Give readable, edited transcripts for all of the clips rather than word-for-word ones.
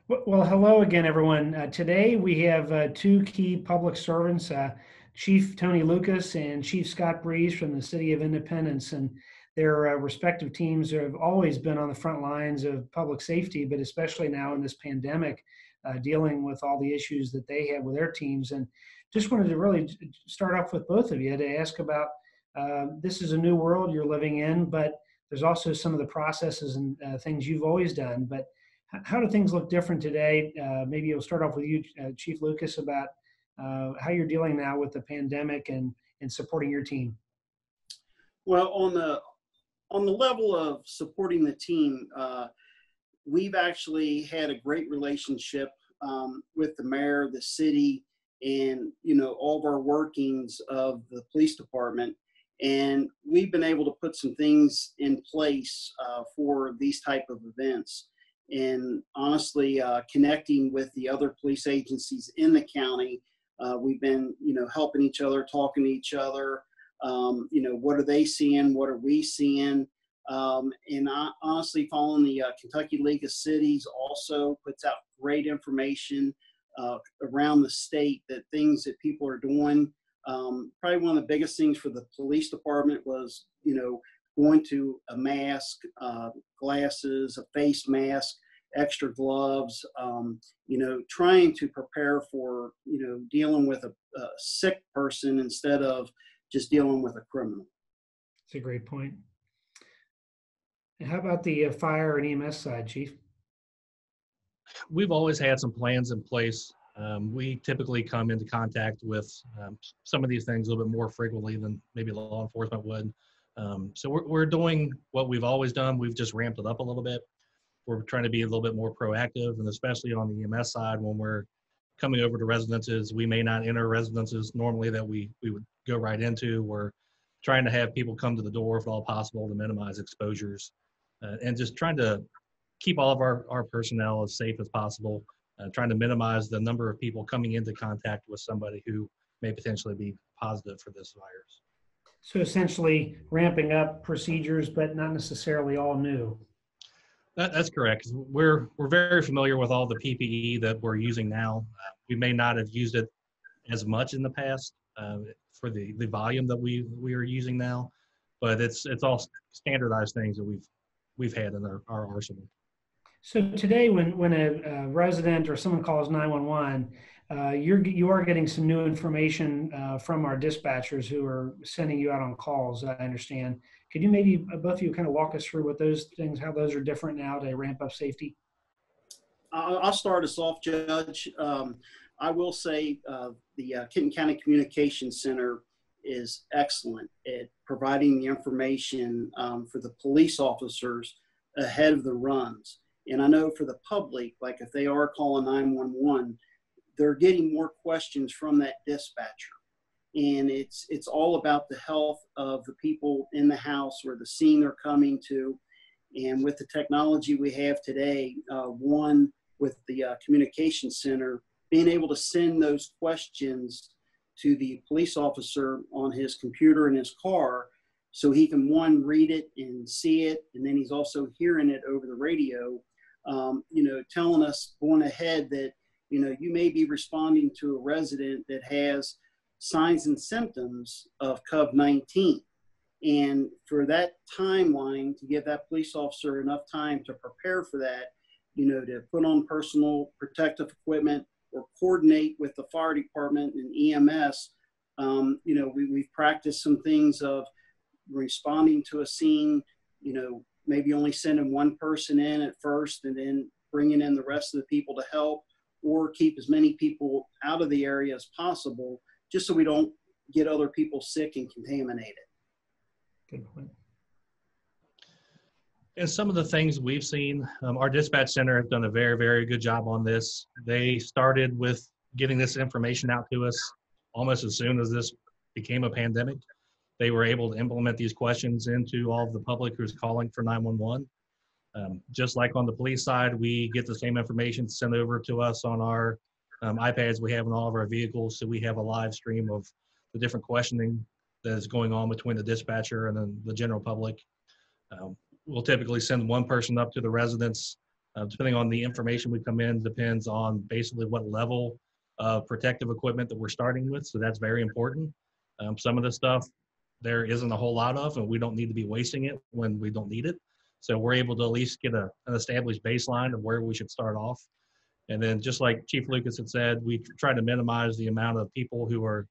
Well, hello again, everyone. Today we have two key public servants, Chief Tony Lucas and Chief Scott Breeze from the City of Independence, and their respective teams have always been on the front lines of public safety, but especially now in this pandemic, dealing with all the issues that they have with their teams. And just wanted to really start off with both of you to ask about this is a new world you're living in, but there's also some of the processes and things you've always done, but how do things look different today? Maybe we'll start off with you, Chief Lucas, about how you're dealing now with the pandemic and supporting your team. Well, on the level of supporting the team, we've actually had a great relationship with the mayor, the city, and all of our workings of the police department. And we've been able to put some things in place for these type of events. And honestly, connecting with the other police agencies in the county, we've been, helping each other, talking to each other. What are they seeing? What are we seeing? And honestly, following the Kentucky League of Cities also puts out great information around the state, that things that people are doing. Probably one of the biggest things for the police department was, going to a mask, glasses, a face mask, extra gloves, trying to prepare for, dealing with a sick person instead of just dealing with a criminal. That's a great point. And how about the fire and EMS side, Chief? We've always had some plans in place. We typically come into contact with some of these things a little bit more frequently than maybe law enforcement would. So we're doing what we've always done. We've just ramped it up a little bit. We're trying to be a little bit more proactive, and especially on the EMS side, when we're coming over to residences, we may not enter residences normally that we would go right into. We're trying to have people come to the door if at all possible to minimize exposures, and just trying to keep all of our personnel as safe as possible, trying to minimize the number of people coming into contact with somebody who may potentially be positive for this virus. So essentially ramping up procedures, but not necessarily all new. That's correct. We're very familiar with all the PPE that we're using now. We may not have used it as much in the past for the volume that we are using now, but it's all standardized things that we've had in our arsenal. So today, when a resident or someone calls 911, you are getting some new information from our dispatchers who are sending you out on calls, I understand. Could you maybe, both of you, kind of walk us through what those things, how those are different now to ramp up safety? I'll start us off, Judge. I will say the Kenton County Communications Center is excellent at providing the information for the police officers ahead of the runs. And I know for the public, like if they are calling 911, they're getting more questions from that dispatcher. And it's all about the health of the people in the house or the scene they're coming to. And with the technology we have today, one with the communication center, being able to send those questions to the police officer on his computer in his car, so he can, one, read it and see it, and then he's also hearing it over the radio, telling us going ahead that, you may be responding to a resident that has signs and symptoms of COVID-19. And for that timeline, to give that police officer enough time to prepare for that, to put on personal protective equipment or coordinate with the fire department and EMS, we've practiced some things of responding to a scene, maybe only sending one person in at first and then bringing in the rest of the people to help, or keep as many people out of the area as possible, just so we don't get other people sick and contaminated. Good point. And some of the things we've seen, our dispatch center has done a very, very good job on this. They started with getting this information out to us almost as soon as this became a pandemic. They were able to implement these questions into all of the public who's calling for 911. Just like on the police side, we get the same information sent over to us on our iPads we have in all of our vehicles. So we have a live stream of the different questioning that is going on between the dispatcher and then the general public. We'll typically send one person up to the residence Depending on the information we come in, depends on basically what level of protective equipment that we're starting with. So that's very important. Some of the stuff there isn't a whole lot of, and we don't need to be wasting it when we don't need it. So we're able to at least get an established baseline of where we should start off. And then just like Chief Lucas had said, we try to minimize the amount of people who are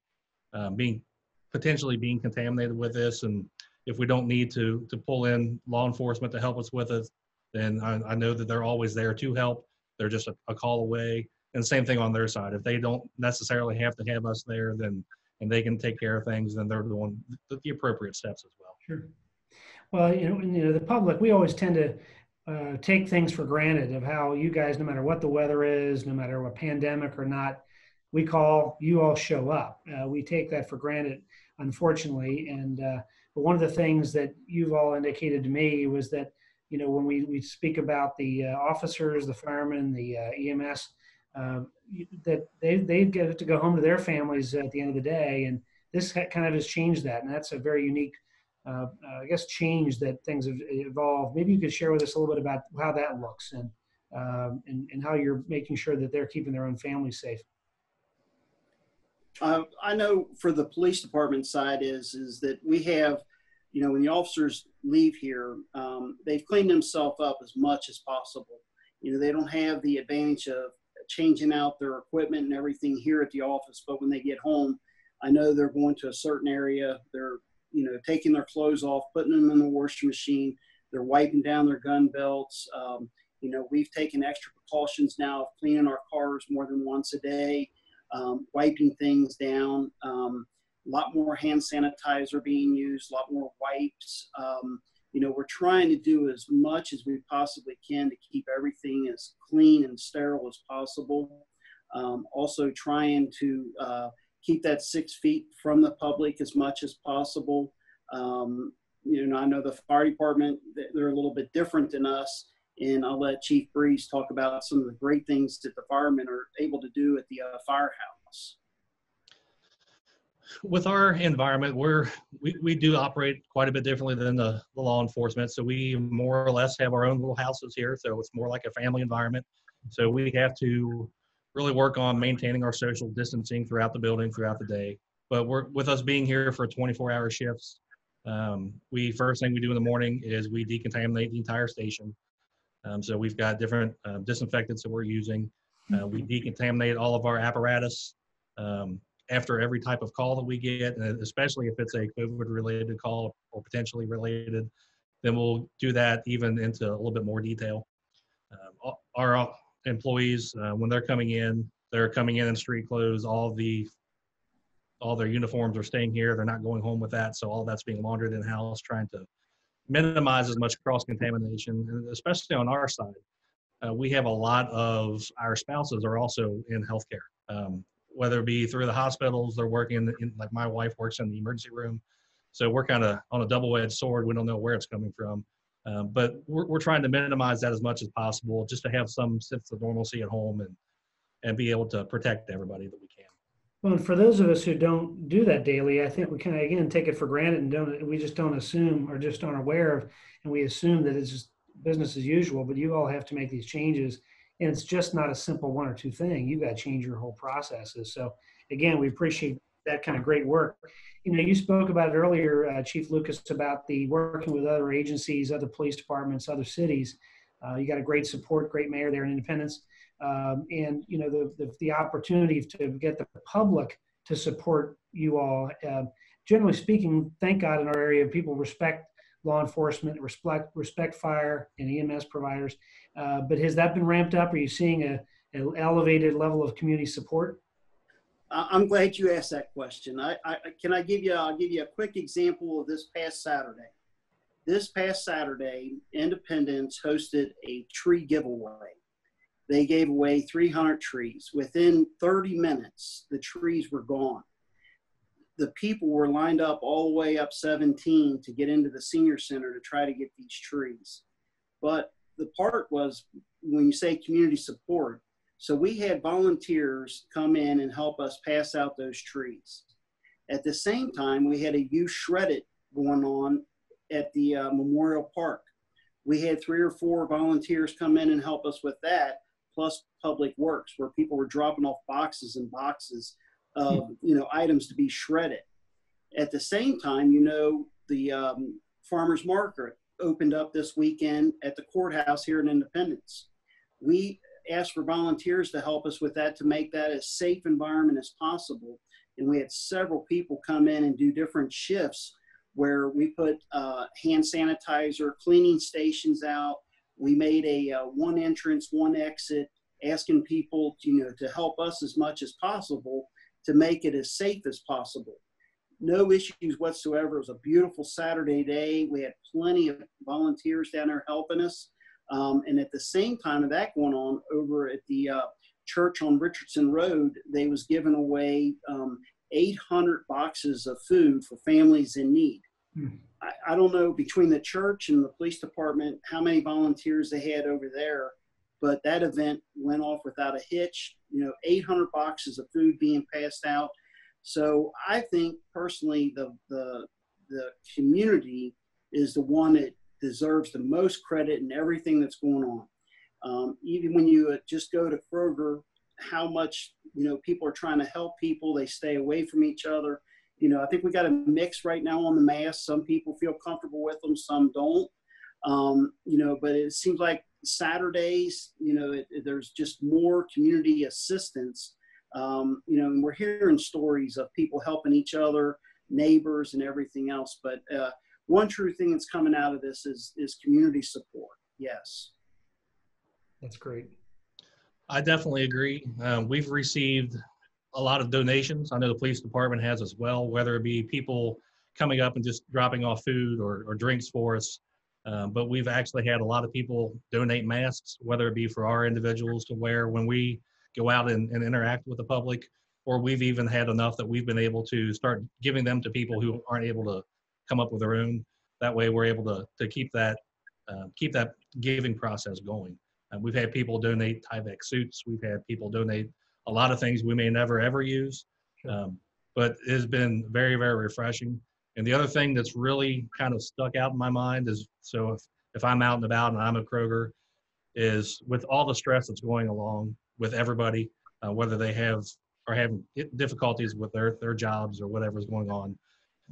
potentially being contaminated with this. And if we don't need to pull in law enforcement to help us with it, then I know that they're always there to help. They're just a call away. And same thing on their side. If they don't necessarily have to have us there, then and they can take care of things, then they're doing the appropriate steps as well. Sure. Well, the public, we always tend to take things for granted of how you guys, no matter what the weather is, no matter what pandemic or not, we call, you all show up. We take that for granted, unfortunately. And but one of the things that you've all indicated to me was that, when we speak about the officers, the firemen, the EMS, that they get to go home to their families at the end of the day. And this kind of has changed that. And that's a very unique, I guess, change that things have evolved. Maybe you could share with us a little bit about how that looks and how you're making sure that they're keeping their own families safe. I know for the police department side is that we have, when the officers leave here, they've cleaned themselves up as much as possible. They don't have the advantage of changing out their equipment and everything here at the office, but when they get home, I know they're going to a certain area, they're, taking their clothes off, putting them in the washing machine, they're wiping down their gun belts. We've taken extra precautions now of cleaning our cars more than once a day, wiping things down, a lot more hand sanitizer being used, a lot more wipes. We're trying to do as much as we possibly can to keep everything as clean and sterile as possible. Also trying to keep that 6 feet from the public as much as possible. I know the fire department, they're a little bit different than us, and I'll let Chief Breeze talk about some of the great things that the firemen are able to do at the firehouse. With our environment, we do operate quite a bit differently than the law enforcement. So we more or less have our own little houses here. So it's more like a family environment. So we have to really work on maintaining our social distancing throughout the building, throughout the day. But with us being here for 24-hour shifts, first thing we do in the morning is we decontaminate the entire station. So we've got different disinfectants that we're using. We decontaminate all of our apparatus after every type of call that we get, and especially if it's a COVID-related call or potentially related, then we'll do that even into a little bit more detail. Our employees, when they're coming in street clothes. All their uniforms are staying here. They're not going home with that. So all that's being laundered in-house, trying to minimize as much cross-contamination, and especially on our side. We have a lot of our spouses are also in healthcare, whether it be through the hospitals, they're working like my wife works in the emergency room. So we're kind of on a double-edged sword. We don't know where it's coming from. But we're trying to minimize that as much as possible, just to have some sense of normalcy at home and be able to protect everybody that we can. Well, and for those of us who don't do that daily, I think we kind of, again, take it for granted and we just don't assume or just aren't aware of, and we assume that it's just business as usual, but you all have to make these changes. And it's just not a simple one or two thing. You got to change your whole processes. So again, we appreciate that kind of great work. You spoke about it earlier, Chief Lucas, about the working with other agencies, other police departments, other cities. You got a great support, great mayor there in Independence. And the opportunity to get the public to support you all. Generally speaking, thank God in our area, people respect law enforcement, respect fire and EMS providers. But has that been ramped up? Are you seeing an elevated level of community support? I'm glad you asked that question. I'll give you a quick example of this past Saturday. This past Saturday, Independence hosted a tree giveaway. They gave away 300 trees. Within 30 minutes, the trees were gone. The people were lined up all the way up 17 to get into the senior center to try to get these trees. But the part was, when you say community support, so we had volunteers come in and help us pass out those trees. At the same time, we had a youth shred it going on at the Memorial Park. We had 3 or 4 volunteers come in and help us with that, plus Public Works, where people were dropping off boxes and boxes of, items to be shredded. At the same time, the farmers market opened up this weekend at the courthouse here in Independence. We asked for volunteers to help us with that, to make that as safe environment as possible. And we had several people come in and do different shifts where we put hand sanitizer, cleaning stations out. We made a one entrance, one exit, asking people, to help us as much as possible to make it as safe as possible. No issues whatsoever. It was a beautiful Saturday day. We had plenty of volunteers down there helping us. And at the same time of that going on, over at the church on Richardson Road, they was giving away 800 boxes of food for families in need. I don't know, between the church and the police department, how many volunteers they had over there, but that event went off without a hitch. 800 boxes of food being passed out. So I think personally the community is the one that deserves the most credit in everything that's going on. Even when you just go to Kroger, how much people are trying to help people. They stay away from each other. I think we got a mix right now on the masks. Some people feel comfortable with them, some don't. But it seems like Saturdays, there's just more community assistance. And we're hearing stories of people helping each other, neighbors and everything else. But one true thing that's coming out of this is community support. Yes. That's great. I definitely agree. We've received a lot of donations. I know the police department has as well, whether it be people coming up and just dropping off food or drinks for us. But we've actually had a lot of people donate masks, whether it be for our individuals to wear when we go out and interact with the public, or we've even had enough that we've been able to start giving them to people who aren't able to come up with their own. That way we're able to keep that giving process going. We've had people donate Tyvek suits. We've had people donate a lot of things we may never ever use, but it has been very, very refreshing. And the other thing that's really kind of stuck out in my mind is, so if I'm out and about and I'm at Kroger, is with all the stress that's going along with everybody, whether they are having difficulties with their jobs or whatever's going on,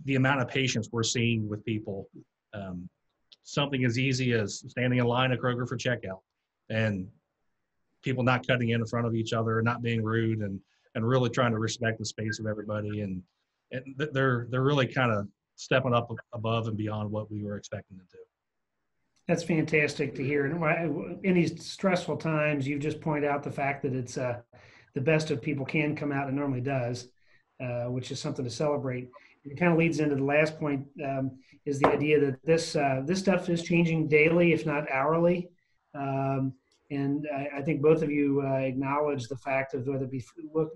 the amount of patience we're seeing with people, something as easy as standing in line at Kroger for checkout and people not cutting in front of each other, not being rude, and really trying to respect the space of everybody. And they're really kind of stepping up above and beyond what we were expecting to do. That's fantastic to hear. And in these stressful times, you've just pointed out the fact that it's the best of people can come out and normally does, which is something to celebrate. It kind of leads into the last point, is the idea that this stuff is changing daily, if not hourly. And I think both of you acknowledge the fact of whether it be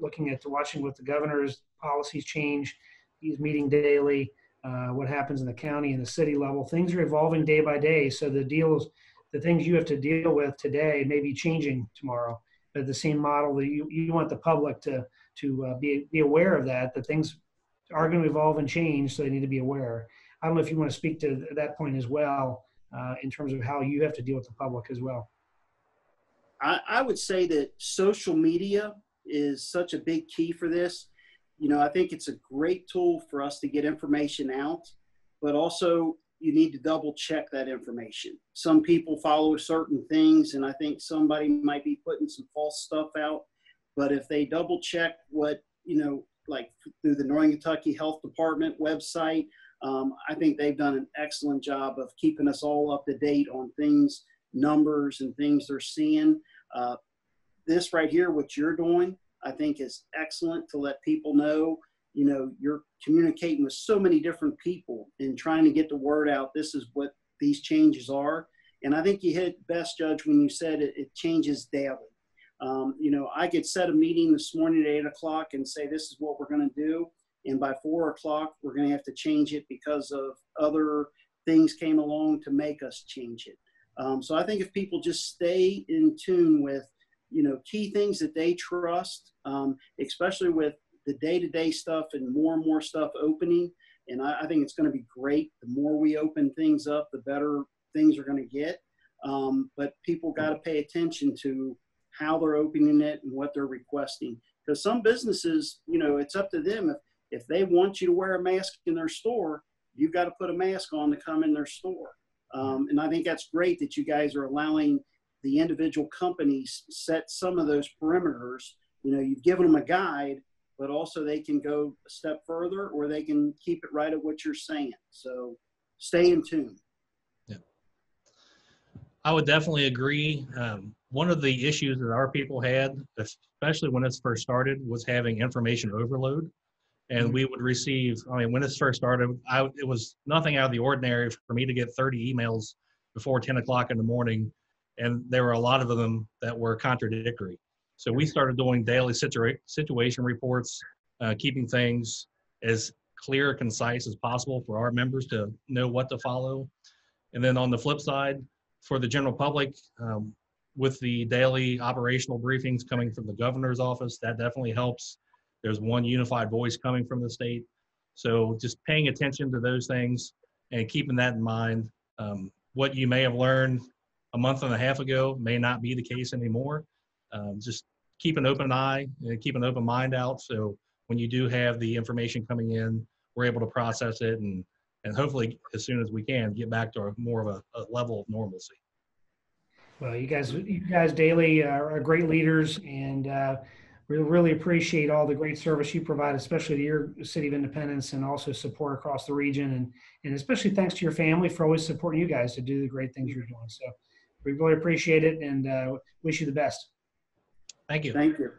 looking at watching what the governor's policies change, he's meeting daily, what happens in the county and the city level. Things are evolving day by day. So the things you have to deal with today may be changing tomorrow. But the same model that you want the public to be aware of that things are going to evolve and change, so they need to be aware. I don't know if you want to speak to that point as well, in terms of how you have to deal with the public as well. I would say that social media is such a big key for this. I think it's a great tool for us to get information out, but also you need to double check that information. Some people follow certain things, and I think somebody might be putting some false stuff out. But if they double check what, like through the Northern Kentucky Health Department website, I think they've done an excellent job of keeping us all up to date on things, numbers and things they're seeing. This right here, what you're doing, I think is excellent to let people know, you're communicating with so many different people and trying to get the word out. This is what these changes are. And I think you hit best, Judge, when you said it changes daily. I could set a meeting this morning at 8 o'clock and say, this is what we're going to do. And by 4 o'clock, we're going to have to change it because of other things came along to make us change it. So I think if people just stay in tune with, key things that they trust, especially with the day-to-day stuff and more stuff opening. And I think it's going to be great. The more we open things up, the better things are going to get. but people got to pay attention to how they're opening it and what they're requesting. Because some businesses, you know, it's up to them. If they want you to wear a mask in their store, you've got to put a mask on to come in their store. And I think that's great that you guys are allowing the individual companies set some of those perimeters. You know, you've given them a guide, but also they can go a step further, or they can keep it right at what you're saying. So stay in tune. Yeah, I would definitely agree. One of the issues that our people had, especially when this first started, was having information overload. And we would receive, I mean, when this first started, it was nothing out of the ordinary for me to get 30 emails before 10 o'clock in the morning. And there were a lot of them that were contradictory. So we started doing daily situation reports, keeping things as clear and concise as possible for our members to know what to follow. And then on the flip side, for the general public, with the daily operational briefings coming from the governor's office, that definitely helps. There's one unified voice coming from the state. So just paying attention to those things and keeping that in mind. What you may have learned a month and a half ago may not be the case anymore. Just keep an open eye and keep an open mind out. So when you do have the information coming in, we're able to process it and hopefully as soon as we can get back to more of a level of normalcy. Well, you guys daily are great leaders, and we really appreciate all the great service you provide, especially to your City of Independence, and also support across the region. And especially thanks to your family for always supporting you guys to do the great things you're doing. So we really appreciate it, and wish you the best. Thank you. Thank you.